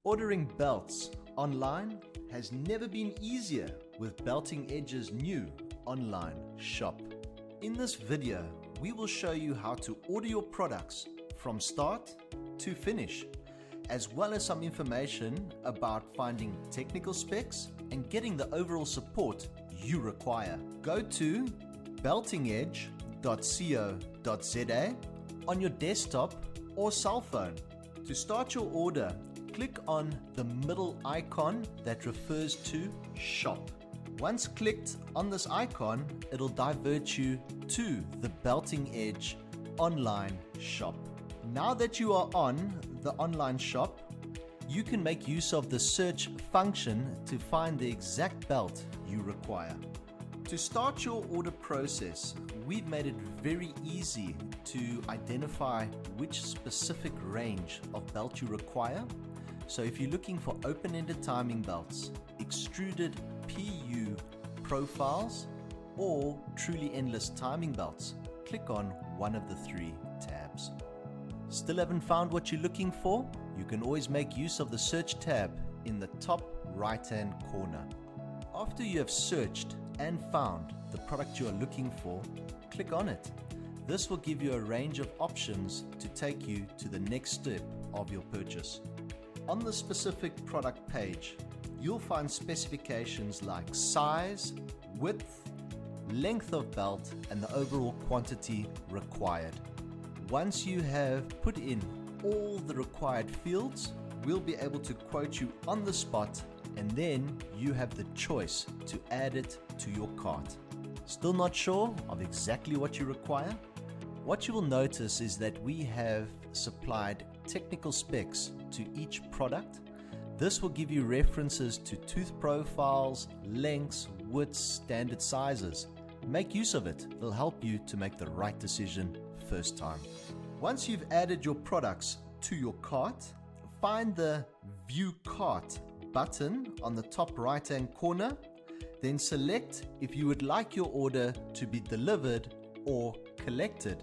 Ordering belts online has never been easier with Belting Edge's new online shop. In this video, we will show you how to order your products from start to finish, as well as some information about finding technical specs and getting the overall support you require. Go to beltingedge.co.za on your desktop or cell phone. To start your order, click on the middle icon that refers to Shop. Once clicked on this icon, it'll divert you to the Belting Edge online shop. Now that you are on the online shop, you can make use of the search function to find the exact belt you require. To start your order process, we've made it very easy to identify which specific range of belt you require. So if you're looking for open-ended timing belts, extruded PU profiles, or truly endless timing belts, click on one of the three tabs. Still haven't found what you're looking for? You can always make use of the search tab in the top right-hand corner. After you have searched and found the product you are looking for, click on it. This will give you a range of options to take you to the next step of your purchase. On the specific product page, you'll find specifications like size, width, length of belt, and the overall quantity required. Once you have put in all the required fields, we'll be able to quote you on the spot, and then you have the choice to add it to your cart. Still not sure of exactly what you require? What you will notice is that we have supplied technical specs to each product. This will give you references to tooth profiles, lengths, widths, standard sizes. Make use of it. It'll help you to make the right decision first time. Once you've added your products to your cart, find the View Cart button on the top right-hand corner. Then select if you would like your order to be delivered or collected.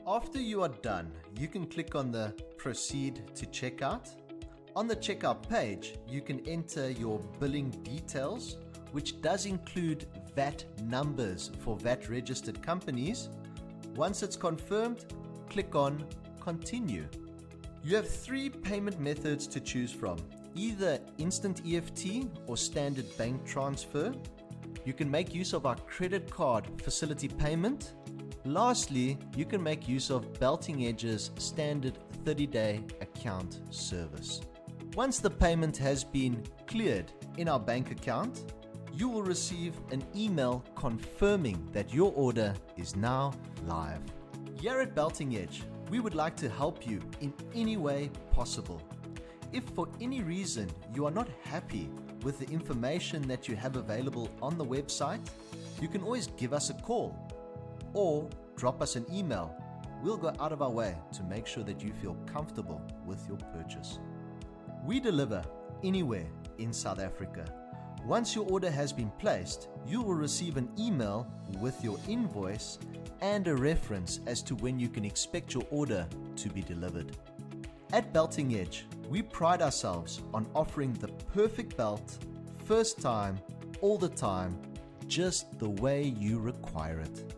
After you are done, you can click on the Proceed to Checkout. On the checkout page, you can enter your billing details, which does include VAT numbers for VAT registered companies. Once it's confirmed, click on Continue. You have three payment methods to choose from, either instant EFT or standard bank transfer. You can make use of our credit card facility payment. Lastly, you can make use of Belting Edge's standard 30-day account service. Once the payment has been cleared in our bank account, you will receive an email confirming that your order is now live. Here at Belting Edge, we would like to help you in any way possible. If for any reason you are not happy with the information that you have available on the website, you can always give us a call or drop us an email. We'll go out of our way to make sure that you feel comfortable with your purchase. We deliver anywhere in South Africa. Once your order has been placed, you will receive an email with your invoice and a reference as to when you can expect your order to be delivered. At Belting Edge, we pride ourselves on offering the perfect belt, first time, all the time, just the way you require it.